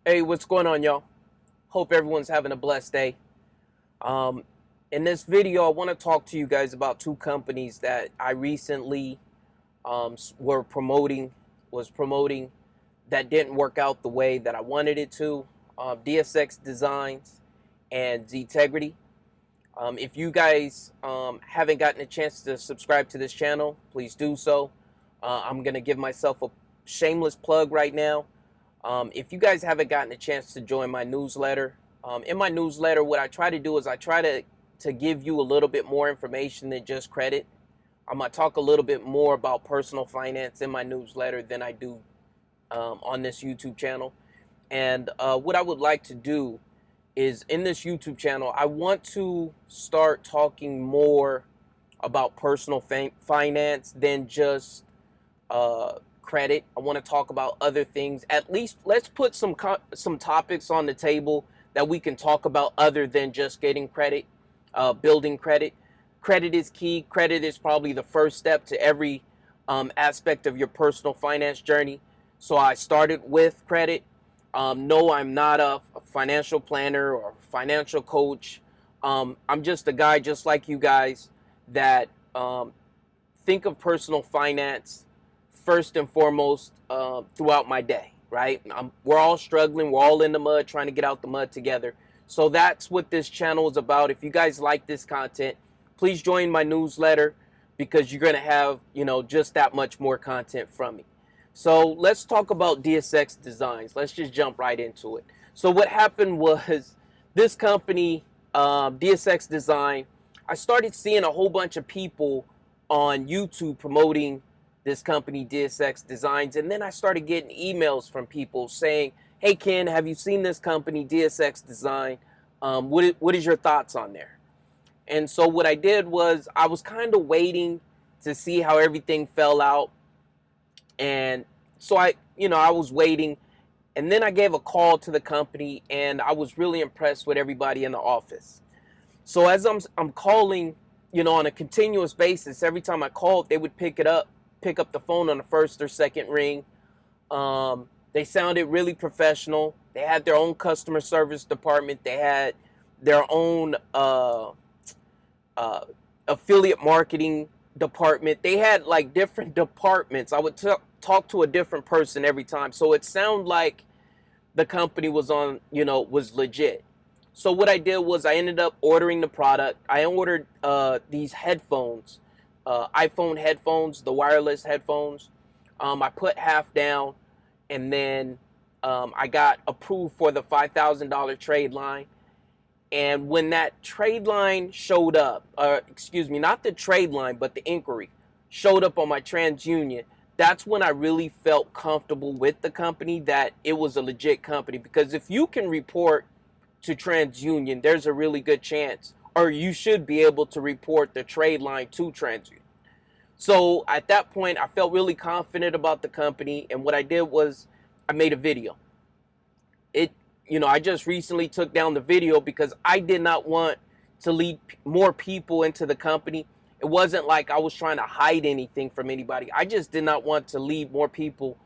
Hey, what's going on, y'all? Hope everyone's having a blessed day. In this video, I want to talk to you guys about two companies that I recently was promoting that didn't work out the way that I wanted it to. DSX Designs and Ztegrity. If you guys haven't gotten a chance to subscribe to this channel, please do so. I'm going to give myself a shameless plug right now. If you guys haven't gotten a chance to join my newsletter, in my newsletter, what I try to do is I try to give you a little bit more information than just credit. I'm going to talk a little bit more about personal finance in my newsletter than I do on this YouTube channel. And what I would like to do is in this YouTube channel, I want to start talking more about personal finance than just credit. I want to talk about other things. At least let's put some topics on the table that we can talk about other than just getting credit, building credit. Credit is key. Credit is probably the first step to every aspect of your personal finance journey. So I started with credit. No, I'm not a financial planner or financial coach. I'm just a guy just like you guys that think of personal finance first and foremost throughout my day, right? We're all struggling. We're all in the mud trying to get out the mud together. So that's what this channel is about. If you guys like this content, please join my newsletter because you're going to have, just that much more content from me. So let's talk about DSX Designs. Let's just jump right into it. So what happened was this company, DSX Design, I started seeing a whole bunch of people on YouTube promoting this company, DSX Designs, and then I started getting emails from people saying, hey Ken, have you seen this company, DSX Design? What is your thoughts on there? And so what I did was I was kind of waiting to see how everything fell out. And so I was waiting, and then I gave a call to the company, and I was really impressed with everybody in the office. So as I'm calling, on a continuous basis, every time I called, they would pick up the phone on the first or second ring. They sounded really professional. They had their own customer service department. They had their own affiliate marketing department. They had like different departments. I would talk to a different person every time. So it sounded like the company was was legit. So what I did was I ended up ordering the product. I ordered these headphones, iPhone headphones, the wireless headphones. I put half down, and then I got approved for the $5,000 trade line. And when that trade line showed up, excuse me, not the trade line, but the inquiry showed up on my TransUnion, that's when I really felt comfortable with the company, that it was a legit company. Because if you can report to TransUnion, there's a really good chance, or you should be able to report the trade line to TransUnion. So at that point, I felt really confident about the company, and what I did was I made a video. I just recently took down the video because I did not want to lead more people into the company. It wasn't like I was trying to hide anything from anybody. I just did not want to lead more people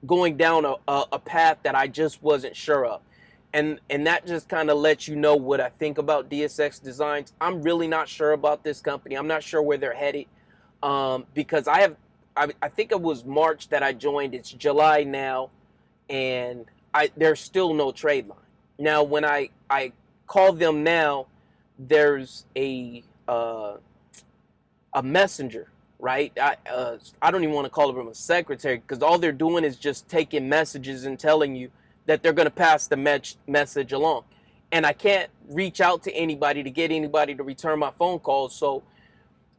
going down a path that I just wasn't sure of. And that just kind of lets you know what I think about DSX Designs. I'm really not sure about this company. I'm not sure where they're headed because I think it was March that I joined. It's July now, and there's still no trade line. Now, when I call them now, there's a messenger, right? I don't even want to call them a secretary, because all they're doing is just taking messages and telling you that they're going to pass the message along. And I can't reach out to anybody to get anybody to return my phone calls. So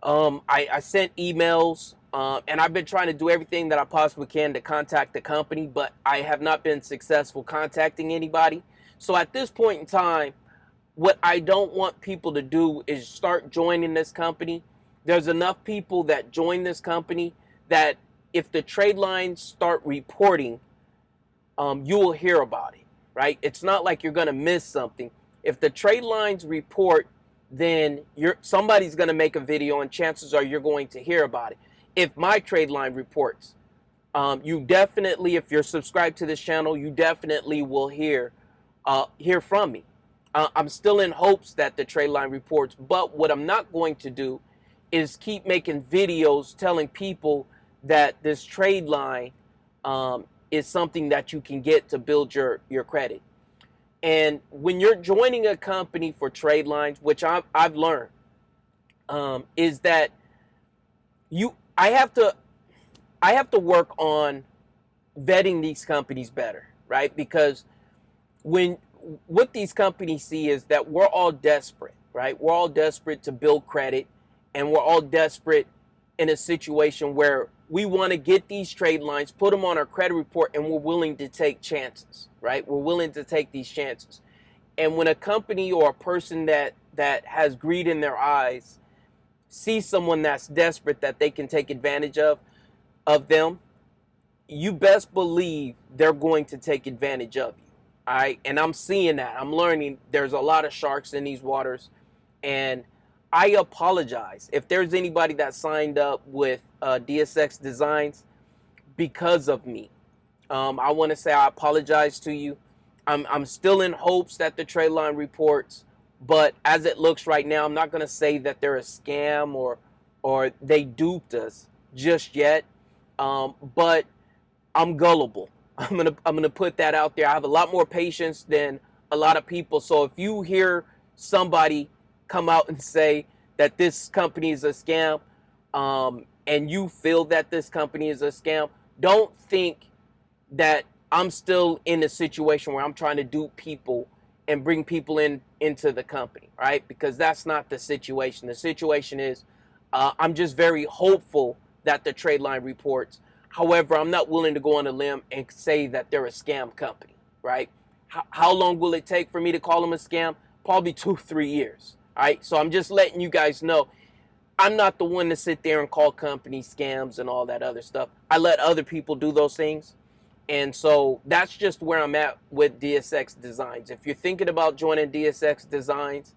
I sent emails, and I've been trying to do everything that I possibly can to contact the company, but I have not been successful contacting anybody. So at this point in time, what I don't want people to do is start joining this company. There's enough people that join this company that if the trade lines start reporting, you will hear about it, right? It's not like you're going to miss something. If the trade lines report, then somebody's going to make a video, and chances are you're going to hear about it. If my trade line reports, You definitely, if you're subscribed to this channel, you definitely will hear from me. I'm still in hopes that the trade line reports, but what I'm not going to do is keep making videos telling people that this trade line is something that you can get to build your credit. And when you're joining a company for trade lines, which I've learned, is that I have to work on vetting these companies better, right? Because what these companies see is that we're all desperate, right? We're all desperate to build credit, and we're all desperate in a situation where we want to get these trade lines, put them on our credit report, and we're willing to take chances, right? We're willing to take these chances. And when a company or a person that has greed in their eyes sees someone that's desperate that they can take advantage of them, you best believe they're going to take advantage of you. All right. And I'm seeing that. I'm learning there's a lot of sharks in these waters. And I apologize if there's anybody that signed up with DSX Designs because of me. I want to say I apologize to you. I'm still in hopes that the trade line reports, but as it looks right now, I'm not going to say that they're a scam or they duped us just yet. But I'm gullible. I'm gonna put that out there. I have a lot more patience than a lot of people. So if you hear somebody come out and say that this company is a scam, and you feel that this company is a scam, don't think that I'm still in a situation where I'm trying to dupe people and bring people into the company, right? Because that's not the situation. The situation is I'm just very hopeful that the trade line reports. However, I'm not willing to go on a limb and say that they're a scam company, right? How long will it take for me to call them a scam? Probably 2-3 years, all right? So I'm just letting you guys know, I'm not the one to sit there and call companies scams and all that other stuff. I let other people do those things. And so that's just where I'm at with DSX Designs. If you're thinking about joining DSX Designs,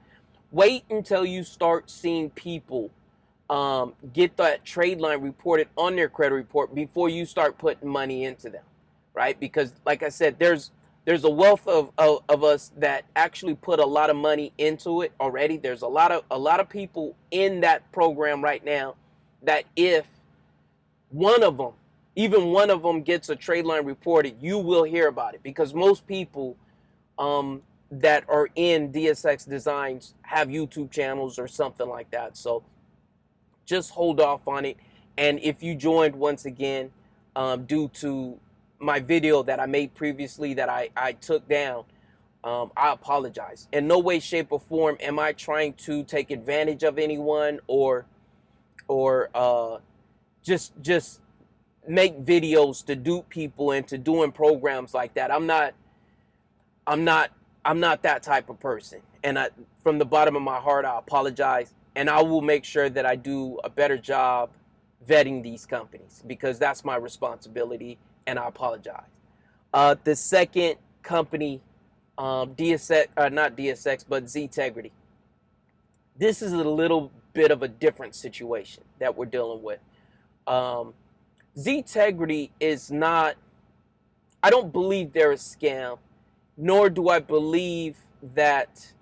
wait until you start seeing people get that trade line reported on their credit report before you start putting money into them, right? Because like I said, there's a wealth of us that actually put a lot of money into it already. There's a lot of people in that program right now that if even one of them gets a trade line reported, you will hear about it, because most people that are in DSX Designs have YouTube channels or something like that. So just hold off on it. And if you joined once again due to my video that I made previously that I took down, I apologize. In no way, shape, or form am I trying to take advantage of anyone or just make videos to dupe people into doing programs like that. I'm not that type of person. And from the bottom of my heart, I apologize. And I will make sure that I do a better job vetting these companies, because that's my responsibility, and I apologize. The second company, DSX, not DSX, but Ztegrity. This is a little bit of a different situation that we're dealing with. Ztegrity is not, I don't believe they're a scam, nor do I believe that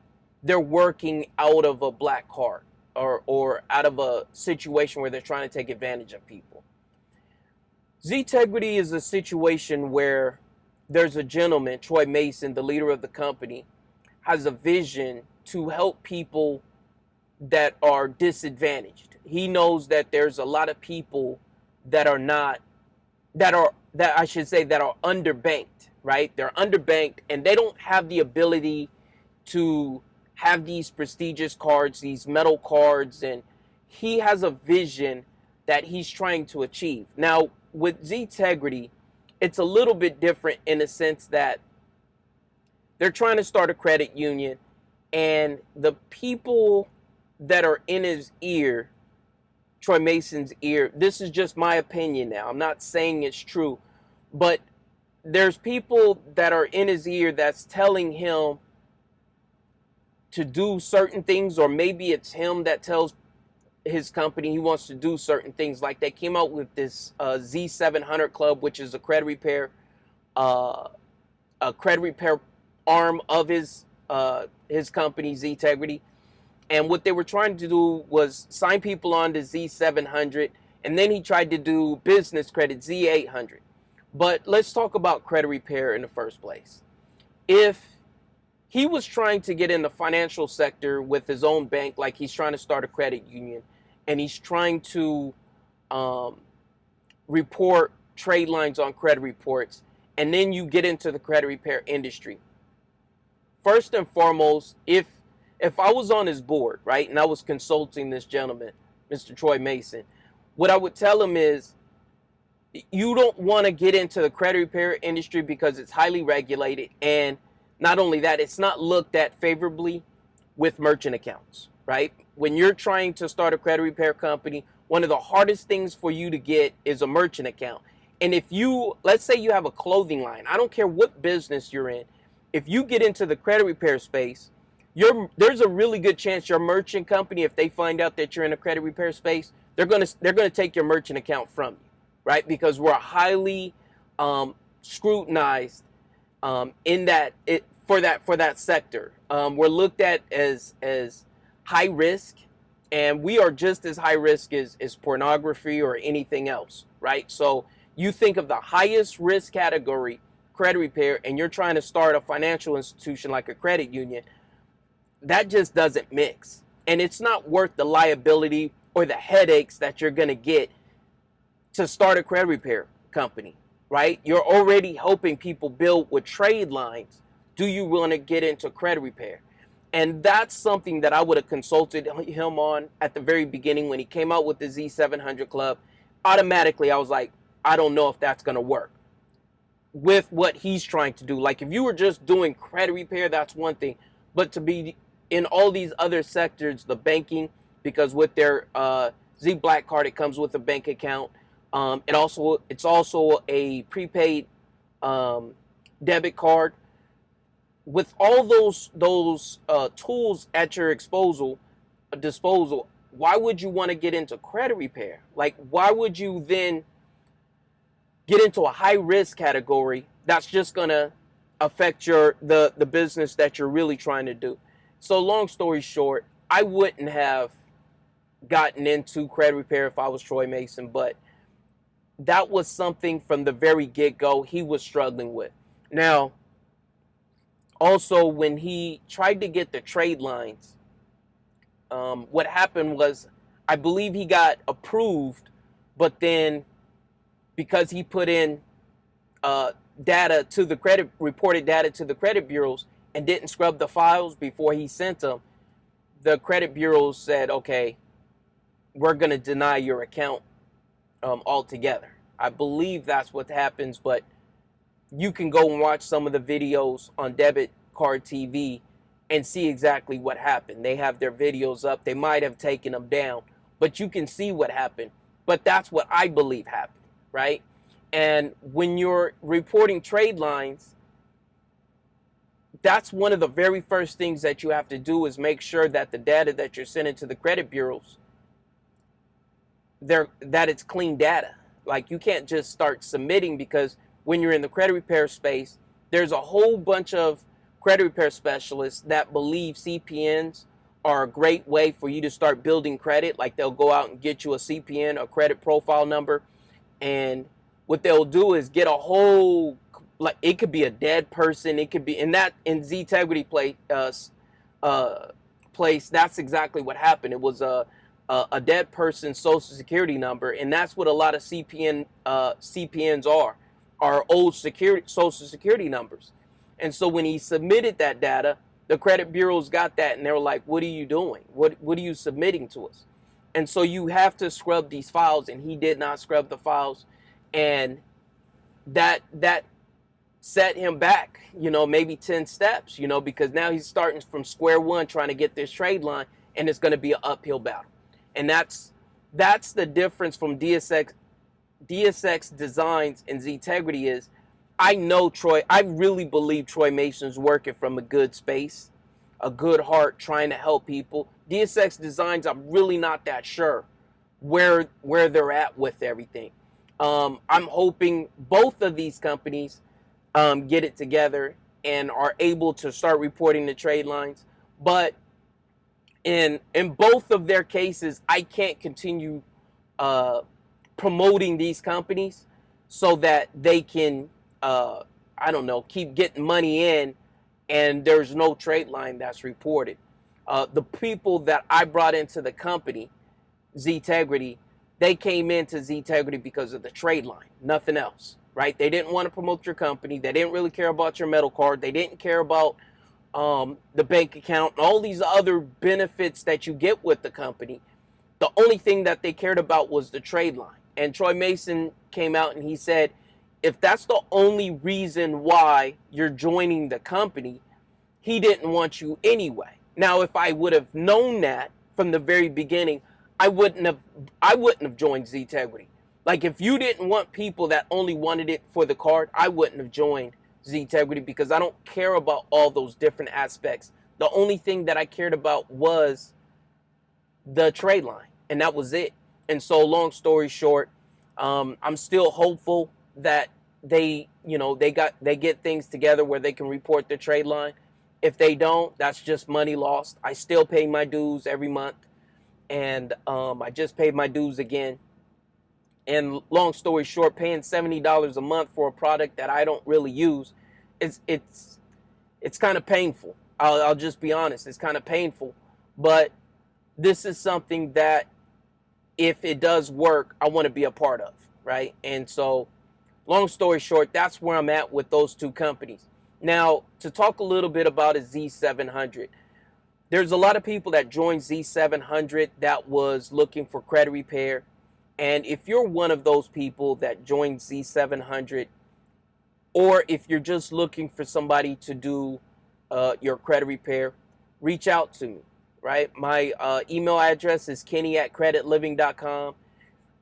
they're working out of a black card or out of a situation where they're trying to take advantage of people. Ztegrity is a situation where there's a gentleman, Troy Mason, the leader of the company, has a vision to help people that are disadvantaged. He knows that there's a lot of people that are underbanked, right? They're underbanked, and they don't have the ability to have these prestigious cards, these metal cards, and he has a vision that he's trying to achieve. Now, with Ztegrity, it's a little bit different in the sense that they're trying to start a credit union, and the people that are in his ear, Troy Mason's ear, this is just my opinion now, I'm not saying it's true, but there's people that are in his ear that's telling him to do certain things, or maybe it's him that tells his company. He wants to do certain things. Like they came out with this Z700 Club, which is a credit repair arm of his company, Ztegrity. And what they were trying to do was sign people on to Z700, and then he tried to do business credit, Z800. But let's talk about credit repair in the first place. If he was trying to get in the financial sector with his own bank, like he's trying to start a credit union, and he's trying to report trade lines on credit reports, and then you get into the credit repair industry. First and foremost, if I was on his board, right, and I was consulting this gentleman, Mr. Troy Mason, what I would tell him is, you don't want to get into the credit repair industry because it's highly regulated, and not only that, it's not looked at favorably with merchant accounts, right? When you're trying to start a credit repair company, one of the hardest things for you to get is a merchant account. And if you, let's say you have a clothing line, I don't care what business you're in, if you get into the credit repair space, there's a really good chance your merchant company, if they find out that you're in a credit repair space, they're gonna take your merchant account from you, right? Because we're highly scrutinized in that for that sector. We're looked at as high risk, and we are just as high risk as pornography or anything else, right? So you think of the highest risk category, credit repair, and you're trying to start a financial institution like a credit union, that just doesn't mix. And it's not worth the liability or the headaches that you're going to get to start a credit repair company, right? You're already helping people build with trade lines. Do you want to get into credit repair? And that's something that I would have consulted him on at the very beginning when he came out with the Z700 Club. Automatically, I was like, I don't know if that's going to work with what he's trying to do. Like if you were just doing credit repair, that's one thing. But to be in all these other sectors, the banking, because with their ZBlackCard, it comes with a bank account. It's also a prepaid debit card. With all those tools at your disposal, why would you want to get into credit repair? Like, why would you then get into a high risk category that's just gonna affect the business that you're really trying to do? So long story short, I wouldn't have gotten into credit repair if I was Troy Mason, but that was something from the very get-go he was struggling with. Now, also when he tried to get the trade lines, what happened was, I believe he got approved, but then because he put in data to the reported data to the credit bureaus and didn't scrub the files before he sent them, the credit bureaus said, okay, we're going to deny your account altogether. I believe that's what happens, but you can go and watch some of the videos on Debit Card TV and see exactly what happened. They have their videos up. They might have taken them down, but you can see what happened. But that's what I believe happened, right? And when you're reporting trade lines, that's one of the very first things that you have to do is make sure that the data that you're sending to the credit bureaus, that it's clean data. Like you can't just start submitting, because when you're in the credit repair space, there's a whole bunch of credit repair specialists that believe CPNs are a great way for you to start building credit. Like they'll go out and get you a CPN, a credit profile number, and what they'll do is get a whole, like it could be a dead person, it could be in Ztegrity place. That's exactly what happened. It was a dead person's social security number, and that's what a lot of CPNs are old social security numbers. And so when he submitted that data, the credit bureaus got that, and they were like, what are you doing? What are you submitting to us? And so you have to scrub these files, and he did not scrub the files, and that set him back, maybe 10 steps, because now he's starting from square one trying to get this trade line, and it's going to be an uphill battle. And that's the difference from DSX Designs and Ztegrity is, I really believe Troy Mason's working from a good space. a good heart trying to help people. DSX Designs, I'm really not that sure where they're at with everything. I'm hoping both of these companies get it together and are able to start reporting the trade lines. But in both of their cases, I can't continue promoting these companies so that they can, I don't know, keep getting money in and there's no trade line that's reported. The people that I brought into the company, Ztegrity, they came into Ztegrity because of the trade line, nothing else, right? They didn't want to promote your company. They didn't really care about your metal card. They didn't care about the bank account, and all these other benefits that you get with the company. The only thing that they cared about was the trade line. And Troy Mason came out and he said, if that's the only reason why you're joining the company, he didn't want you anyway. Now, if I would have known that from the very beginning, I wouldn't have joined Ztegrity. Like, if you didn't want people that only wanted it for the card, I wouldn't have joined Ztegrity because I don't care about all those different aspects. The only thing that I cared about was the trade line, and that was it. And so, long story short, I'm still hopeful that they get things together where they can report the trade line. If they don't, that's just money lost. I still pay my dues every month, and I just paid my dues again. And long story short, paying $70 a month for a product that I don't really use, it's kind of painful. I'll just be honest, it's kind of painful. But this is something that, if it does work, I want to be a part of, right? And so, long story short, that's where I'm at with those two companies. Now, to talk a little bit about a Z700, there's a lot of people that joined Z700 that was looking for credit repair. And if you're one of those people that joined Z700, or if you're just looking for somebody to do your credit repair, reach out to me, right? My email address is kenny@creditliving.com.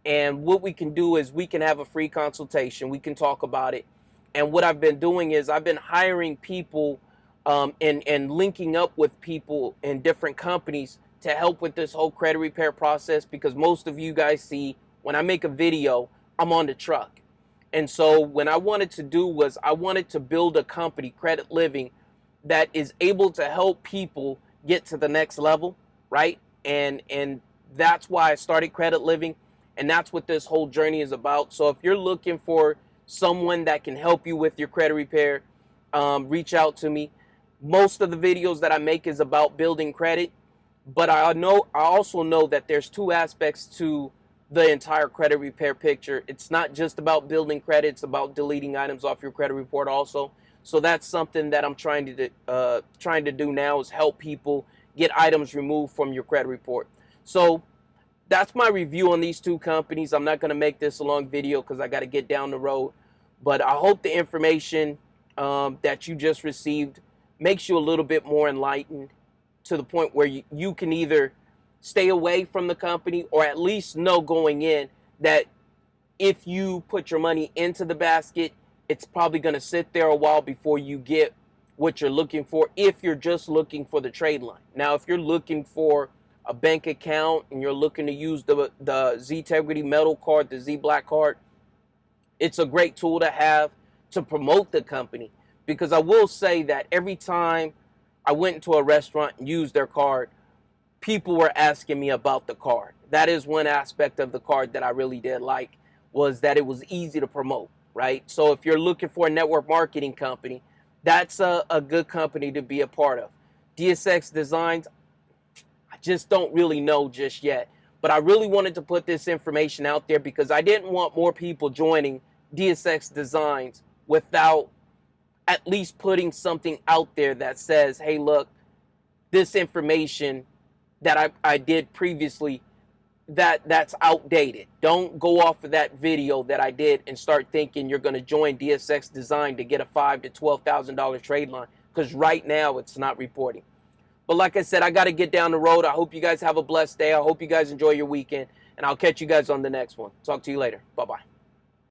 And what we can do is we can have a free consultation. We can talk about it. And what I've been doing is I've been hiring people and linking up with people in different companies to help with this whole credit repair process, because most of you guys see when I make a video, I'm on the truck. And so what I wanted to do was I wanted to build a company, CreditLiving, that is able to help people get to the next level, right? And that's why I started CreditLiving, and that's what this whole journey is about. So if you're looking for someone that can help you with your credit repair, reach out to me. Most of the videos that I make is about building credit, but I also know that there's two aspects to the entire credit repair picture. It's not just about building credit, it's about deleting items off your credit report also. So that's something that I'm trying to do now, is help people get items removed from your credit report. So that's my review on these two companies. I'm not going to make this a long video because I got to get down the road. But I hope the information that you just received makes you a little bit more enlightened, to the point where you can either stay away from the company, or at least know going in that if you put your money into the basket, it's probably going to sit there a while before you get what you're looking for, if you're just looking for the trade line. Now, if you're looking for a bank account and you're looking to use the Ztegrity metal card, the ZBlackCard, it's a great tool to have to promote the company. Because I will say that every time I went into a restaurant and used their card, people were asking me about the card. That is one aspect of the card that I really did like, was that it was easy to promote, right? So if you're looking for a network marketing company, that's a good company to be a part of. DSX Designs, I just don't really know just yet. But I really wanted to put this information out there because I didn't want more people joining DSX Designs without at least putting something out there that says, hey, look, this information that I did previously, that's outdated. Don't go off of that video that I did and start thinking you're going to join DSX Design to get a $5,000 to $12,000 trade line, because right now it's not reporting. But like I said, I got to get down the road. I hope you guys have a blessed day. I hope you guys enjoy your weekend, and I'll catch you guys on the next one. Talk to you later. Bye-bye.